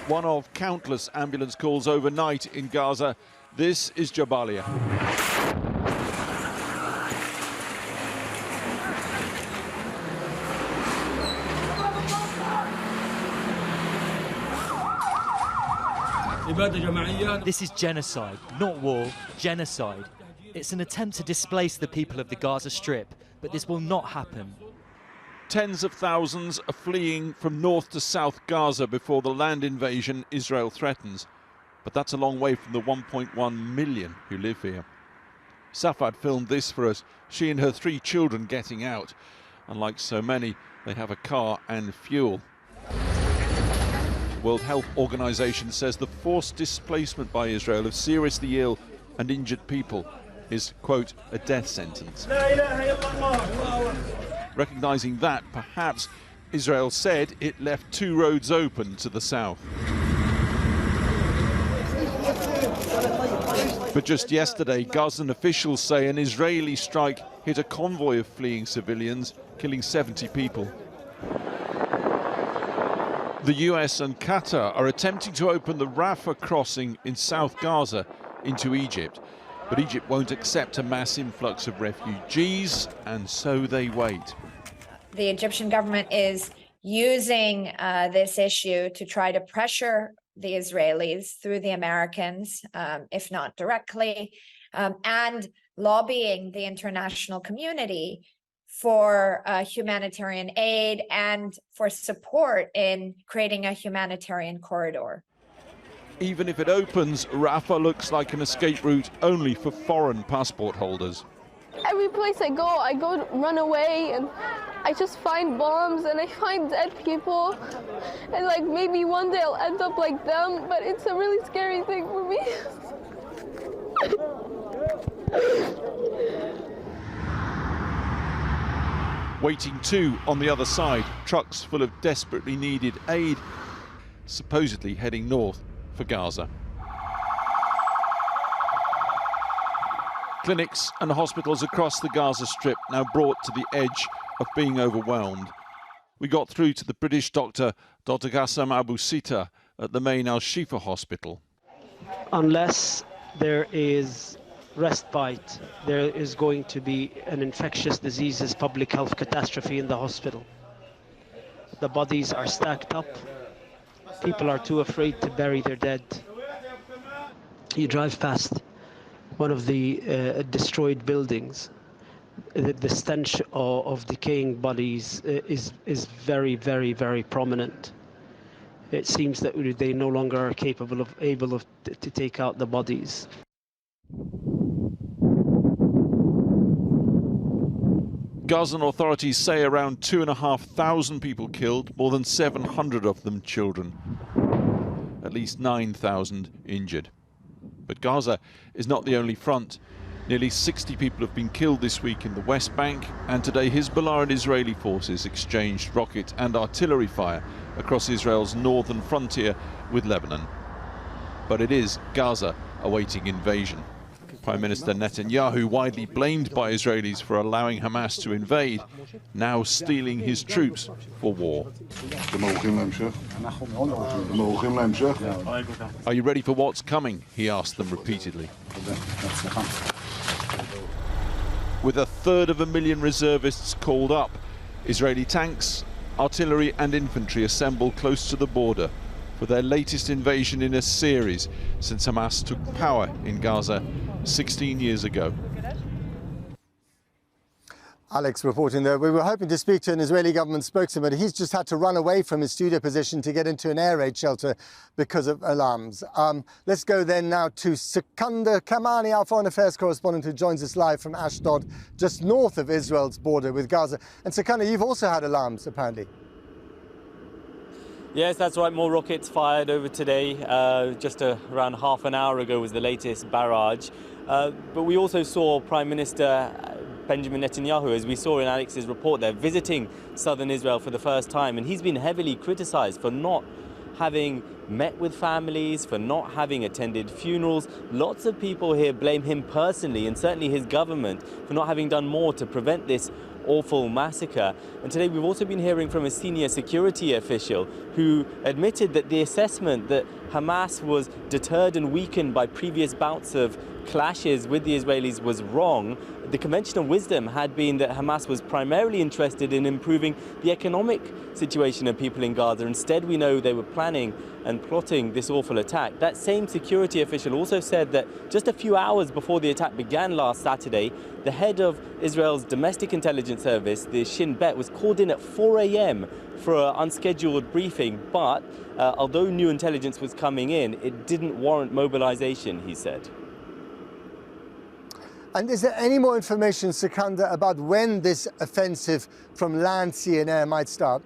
One of countless ambulance calls overnight in Gaza. This is Jabalia. This is genocide, not war, genocide. It's an attempt to displace the people of the Gaza Strip, but this will not happen. Tens of thousands are fleeing from north to south Gaza before the land invasion Israel threatens. But that's a long way from the 1.1 million who live here. Safad filmed this for us, she and her 3 children getting out. Unlike so many, they have a car and fuel. The World Health Organization says the forced displacement by Israel of seriously ill and injured people is, quote, a death sentence. Recognizing that, perhaps, Israel said it left 2 roads open to the south. But just yesterday, Gazan officials say an Israeli strike hit a convoy of fleeing civilians, killing 70 people. The US and Qatar are attempting to open the Rafah crossing in South Gaza into Egypt. But Egypt won't accept a mass influx of refugees, and so they wait. The Egyptian government is using this issue to try to pressure the Israelis through the Americans, if not directly, and lobbying the international community for humanitarian aid and for support in creating a humanitarian corridor. Even if it opens, Rafah looks like an escape route only for foreign passport holders. Every place I go run away, and I just find bombs and I find dead people. And like maybe one day I'll end up like them, but it's a really scary thing for me. Waiting too on the other side, trucks full of desperately needed aid, supposedly heading north for Gaza. Clinics and hospitals across the Gaza Strip now brought to the edge of being overwhelmed. We got through to the British doctor, Dr. Qassam Abu Sita, at the main Al-Shifa hospital. Unless there is respite, there is going to be an infectious diseases public health catastrophe in the hospital. The bodies are stacked up. People are too afraid to bury their dead. You drive past one of the destroyed buildings. The stench of decaying bodies is very, very, very prominent. It seems that they no longer are able to take out the bodies. Gazan authorities say around 2,500 people killed, more than 700 of them children. At least 9,000 injured. But Gaza is not the only front. Nearly 60 people have been killed this week in the West Bank, and today Hezbollah and Israeli forces exchanged rocket and artillery fire across Israel's northern frontier with Lebanon. But it is Gaza awaiting invasion. Prime Minister Netanyahu, widely blamed by Israelis for allowing Hamas to invade, now steeling his troops for war. Are you ready for what's coming? He asked them repeatedly. With 1/3 reservists called up, Israeli tanks, artillery and infantry assembled close to the border for their latest invasion in a series since Hamas took power in Gaza 16 years ago. Alex reporting there. We were hoping to speak to an Israeli government spokesman, but he's just had to run away from his studio position to get into an air raid shelter because of alarms. Let's go then now to Sikander Kamani, our foreign affairs correspondent who joins us live from Ashdod, just north of Israel's border with Gaza. And Sikander, you've also had alarms, apparently. Yes, that's right. More rockets fired over today. Just around half an hour ago was the latest barrage. But we also saw Prime Minister Benjamin Netanyahu, as we saw in Alex's report there, visiting southern Israel for the first time. And he's been heavily criticized for not having met with families, for not having attended funerals. Lots of people here blame him personally, and certainly his government, for not having done more to prevent this awful massacre. And today we've also been hearing from a senior security official who admitted that the assessment that Hamas was deterred and weakened by previous bouts of clashes with the Israelis was wrong. The conventional wisdom had been that Hamas was primarily interested in improving the economic situation of people in Gaza. Instead, we know they were planning and plotting this awful attack. That same security official also said that just a few hours before the attack began last Saturday, the head of Israel's domestic intelligence service, the Shin Bet, was called in at 4 a.m. for an unscheduled briefing. But although new intelligence was coming in, it didn't warrant mobilization, he said. And is there any more information, Sikandar, about when this offensive from land, sea and air might start?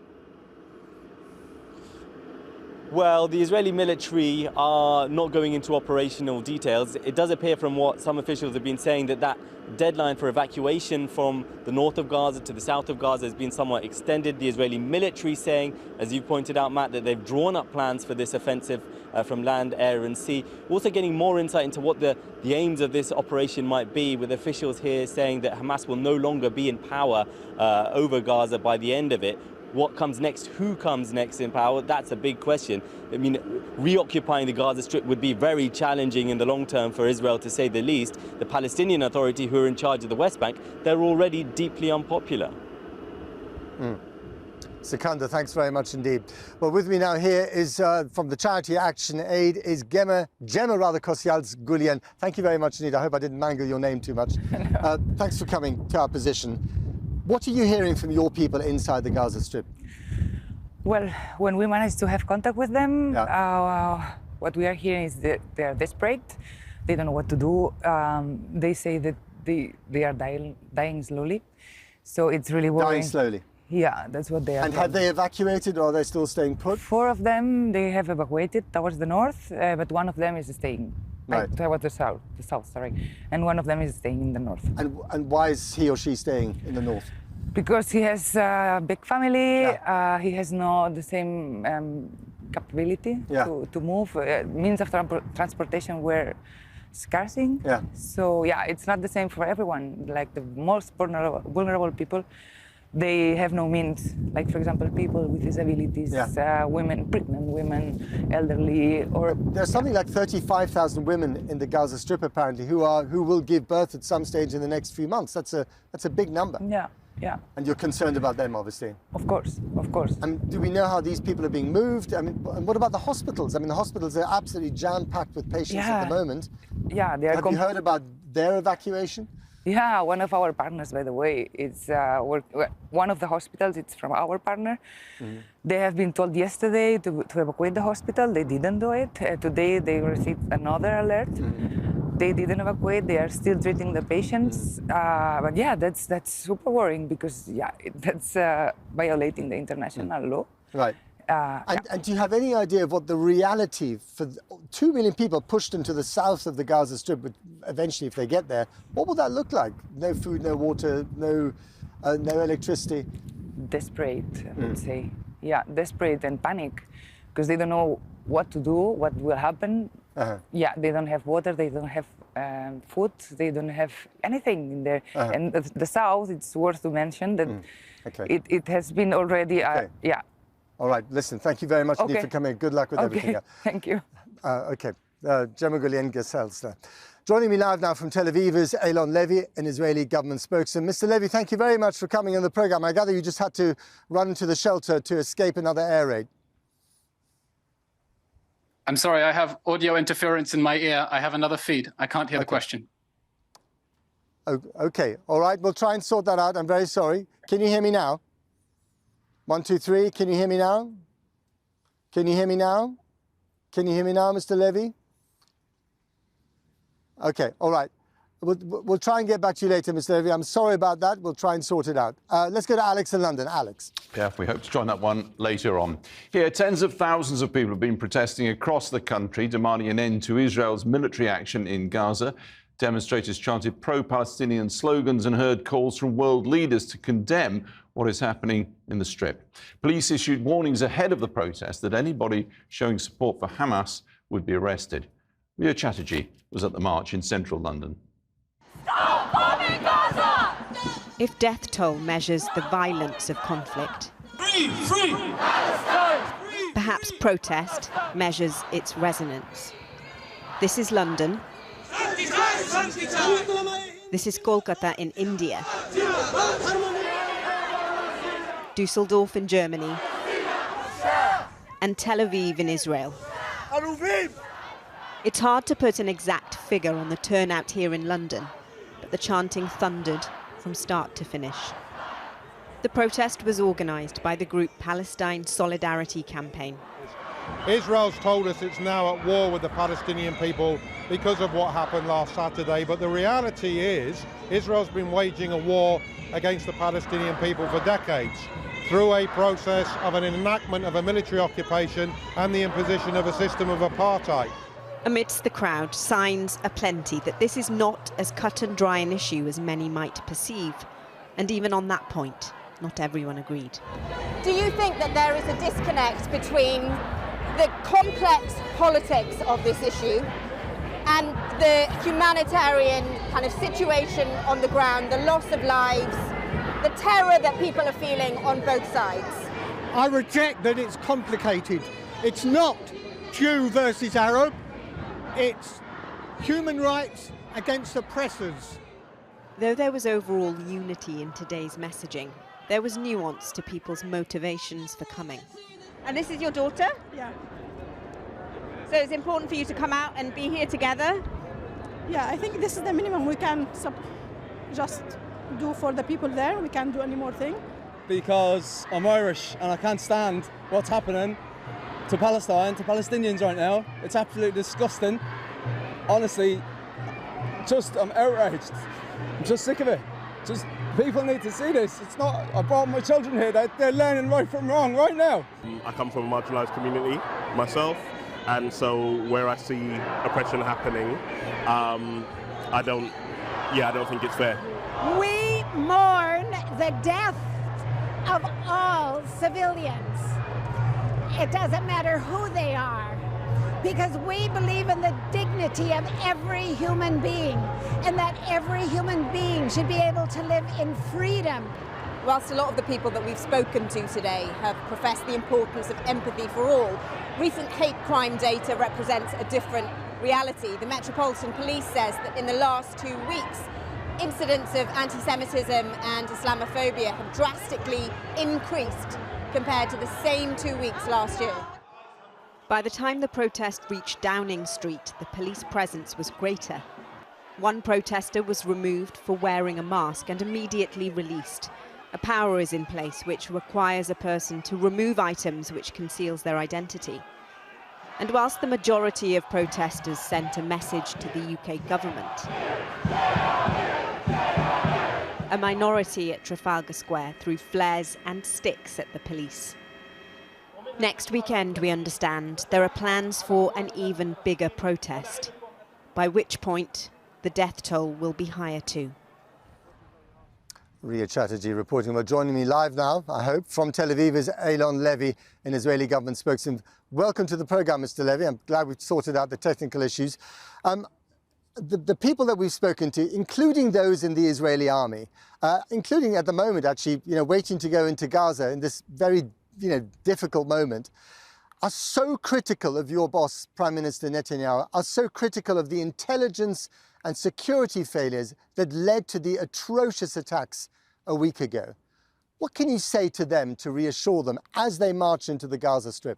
Well, the Israeli military are not going into operational details. It does appear from what some officials have been saying that that deadline for evacuation from the north of Gaza to the south of Gaza has been somewhat extended. The Israeli military saying, as you pointed out, Matt, that they've drawn up plans for this offensive from land, air and sea. We're also getting more insight into what the aims of this operation might be, with officials here saying that Hamas will no longer be in power over Gaza by the end of it. What comes next? Who comes next in power? That's a big question. I mean, reoccupying the Gaza Strip would be very challenging in the long term for Israel, to say the least. The Palestinian Authority, who are in charge of the West Bank, they're already deeply unpopular. Sikandar, thanks very much indeed. Well, with me now here is from the Charity Action Aid is Gemma Kosyals-Gulian. Thank you very much indeed. I hope I didn't mangle your name too much. Thanks for coming to our position. What are you hearing from your people inside the Gaza Strip? Well, when we manage to have contact with them, what we are hearing is that they are desperate. They don't know what to do. They say that they are dying slowly. So it's really worrying. Dying slowly? Yeah, that's what they are. And have they evacuated, or are they still staying put? 4 of them, they have evacuated towards the north, but one of them is staying. Right. Towards the south, sorry. And one of them is staying in the north. And why is he or she staying in the north? Because he has a big family, he has not the same capability to move. Means of transportation were scarcing. So yeah, it's not the same for everyone. Like the most vulnerable people, they have no means. Like, for example, people with disabilities, women, pregnant women, elderly, or... There's something like 35,000 women in the Gaza Strip, apparently, who will give birth at some stage in the next few months. That's a big number. Yeah. And you're concerned about them, obviously. Of course. And do we know how these people are being moved? I mean, and what about the hospitals? I mean, the hospitals are absolutely jam-packed with patients at the moment. Yeah, they are. Have you heard about their evacuation? Yeah, one of our partners, by the way, it's one of the hospitals. It's from our partner. They have been told yesterday to evacuate the hospital. They didn't do it. Today they received another alert. They didn't evacuate. They are still treating the patients. But yeah, that's super worrying, because that's violating the international law. Right. And do you have any idea of what the reality for 2 million people pushed into the south of the Gaza Strip, eventually if they get there, what will that look like? No food, no water, no electricity? Desperate, I would say. Yeah, desperate and panic, because they don't know what to do, what will happen. Yeah, they don't have water, they don't have food, they don't have anything in there. And the south, it's worth to mention that it has been already, All right, listen, thank you very much indeed for coming. Good luck with everything. Thank you. Gemma Kosyals-Gulian. Joining me live now from Tel Aviv is Eylon Levy, an Israeli government spokesman. Mr. Levy, thank you very much for coming on the program. I gather you just had to run into the shelter to escape another air raid. I'm sorry, I have audio interference in my ear. I have another feed. I can't hear the question. Okay, all right, we'll try and sort that out. I'm very sorry. Can you hear me now? 1, 2, 3, can you hear me now? Can you hear me now? Can you hear me now, Mr. Levy? Okay, all right. We'll try and get back to you later, Mr. Levy. I'm sorry about that. We'll try and sort it out. Let's go to Alex in London. Alex. Yeah, we hope to join that one later on. Here, tens of thousands of people have been protesting across the country, demanding an end to Israel's military action in Gaza. Demonstrators chanted pro-Palestinian slogans and heard calls from world leaders to condemn what is happening in the Strip. Police issued warnings ahead of the protest that anybody showing support for Hamas would be arrested. Ria Chatterjee was at the march in central London. Stop bombing Gaza! If death toll measures the violence of conflict, perhaps protest measures its resonance. This is London. This is Kolkata in India. Dusseldorf in Germany. And Tel Aviv in Israel. It's hard to put an exact figure on the turnout here in London, but the chanting thundered from start to finish. The protest was organised by the group Palestine Solidarity Campaign. Israel's told us it's now at war with the Palestinian people because of what happened last Saturday, but the reality is Israel's been waging a war against the Palestinian people for decades through a process of an enactment of a military occupation and the imposition of a system of apartheid. Amidst the crowd, signs aplenty that this is not as cut and dry an issue as many might perceive. And even on that point, not everyone agreed. Do you think that there is a disconnect between the complex politics of this issue and the humanitarian kind of situation on the ground, the loss of lives, the terror that people are feeling on both sides? I reject that it's complicated. It's not Jew versus Arab. It's human rights against oppressors. Though there was overall unity in today's messaging, there was nuance to people's motivations for coming. And this is your daughter? Yeah. So it's important for you to come out and be here together? Yeah, I think this is the minimum we can just do for the people there. We can't do any more thing. Because I'm Irish and I can't stand what's happening to Palestine, to Palestinians right now. It's absolutely disgusting. Honestly, I'm outraged. I'm just sick of it. Just people need to see this. It's not, I brought my children here, they're learning right from wrong right now. I come from a marginalised community myself, and so where I see oppression happening, I don't think it's fair. We mourn the death of all civilians. It doesn't matter who they are, because we believe in the dignity of every human being, and that every human being should be able to live in freedom. Whilst a lot of the people that we've spoken to today have professed the importance of empathy for all, recent hate crime data represents a different reality. The Metropolitan Police says that in the last 2 weeks, incidents of anti-Semitism and Islamophobia have drastically increased compared to the same 2 weeks last year. By the time the protest reached Downing Street, the police presence was greater. One protester was removed for wearing a mask and immediately released. A power is in place which requires a person to remove items which conceals their identity. And whilst the majority of protesters sent a message to the UK government, a minority at Trafalgar Square threw flares and sticks at the police. Next weekend, we understand, there are plans for an even bigger protest, by which point the death toll will be higher too. Ria Chatterjee reporting. Well, joining me live now, I hope, from Tel Aviv is Eylon Levy, an Israeli government spokesman. Welcome to the programme, Mr. Levy. I'm glad we've sorted out the technical issues. The people that we've spoken to, including those in the Israeli army, including at the moment, actually, waiting to go into Gaza in this very, difficult moment, are so critical of your boss, Prime Minister Netanyahu, are so critical of the intelligence and security failures that led to the atrocious attacks a week ago. What can you say to them to reassure them as they march into the Gaza Strip?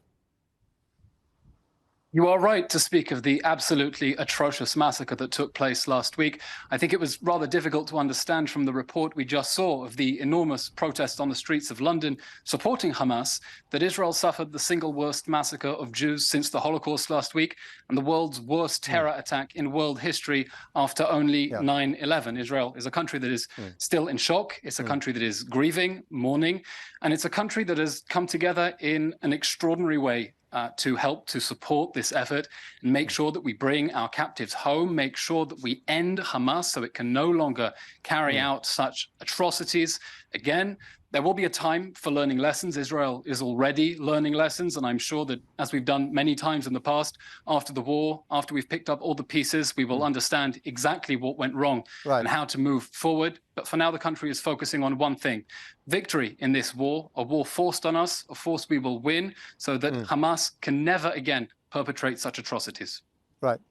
You are right to speak of the absolutely atrocious massacre that took place last week. I think it was rather difficult to understand from the report we just saw of the enormous protests on the streets of London supporting Hamas that Israel suffered the single worst massacre of Jews since the Holocaust last week and the world's worst terror attack in world history after only 9/11. Israel is a country that is still in shock. It's a country that is grieving, mourning, and it's a country that has come together in an extraordinary way to help to support this effort and make sure that we bring our captives home, make sure that we end Hamas so it can no longer carry out such atrocities. Again, There will be a time for learning lessons. Israel is already learning lessons, and I'm sure that, as we've done many times in the past, after the war, after we've picked up all the pieces, we will understand exactly what went wrong and how to move forward. But for now, the country is focusing on one thing: victory in this war, a war forced on us, a force we will win, so that Hamas can never again perpetrate such atrocities. Right.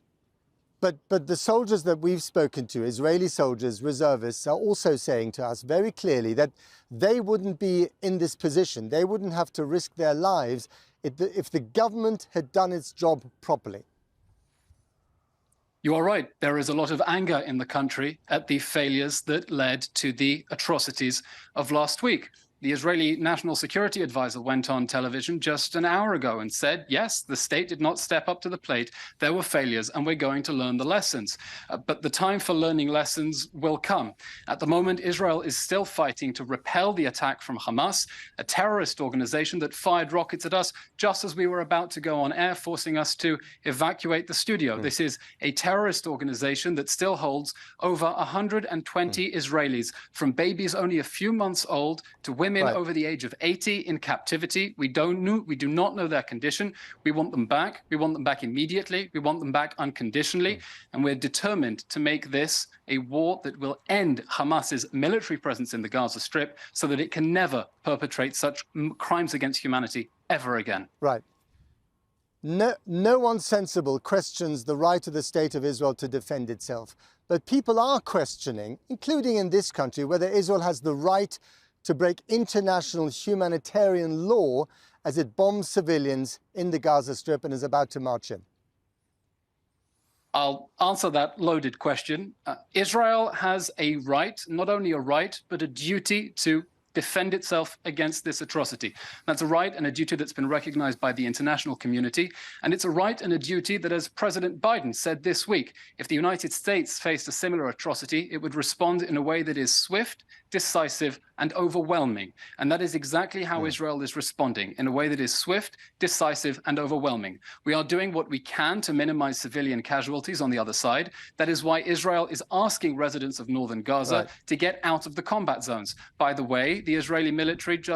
But the soldiers that we've spoken to, Israeli soldiers, reservists, are also saying to us very clearly that they wouldn't be in this position. They wouldn't have to risk their lives if the government had done its job properly. You are right. There is a lot of anger in the country at the failures that led to the atrocities of last week. The Israeli National Security Advisor went on television just an hour ago and said, yes, the state did not step up to the plate. There were failures, and we're going to learn the lessons. But the time for learning lessons will come. At the moment, Israel is still fighting to repel the attack from Hamas, a terrorist organization that fired rockets at us just as we were about to go on air, forcing us to evacuate the studio. This is a terrorist organization that still holds over 120 Israelis, from babies only a few months old to women over the age of 80 in captivity. We do not know their condition. We want them back. We want them back immediately. We want them back unconditionally. And we're determined to make this a war that will end Hamas's military presence in the Gaza Strip so that it can never perpetrate such crimes against humanity ever again. Right. No one sensible questions the right of the State of Israel to defend itself. But people are questioning, including in this country, whether Israel has the right to break international humanitarian law as it bombs civilians in the Gaza Strip and is about to march in. I'll answer that loaded question. Israel has a right, not only a right, but a duty to defend itself against this atrocity. That's a right and a duty that's been recognized by the international community. And it's a right and a duty that, as President Biden said this week, if the United States faced a similar atrocity, it would respond in a way that is swift, decisive, and overwhelming. And that is exactly how Israel is responding, in a way that is swift, decisive, and overwhelming. We are doing what we can to minimize civilian casualties on the other side. That is why Israel is asking residents of northern Gaza to get out of the combat zones. By the way, the Israeli military just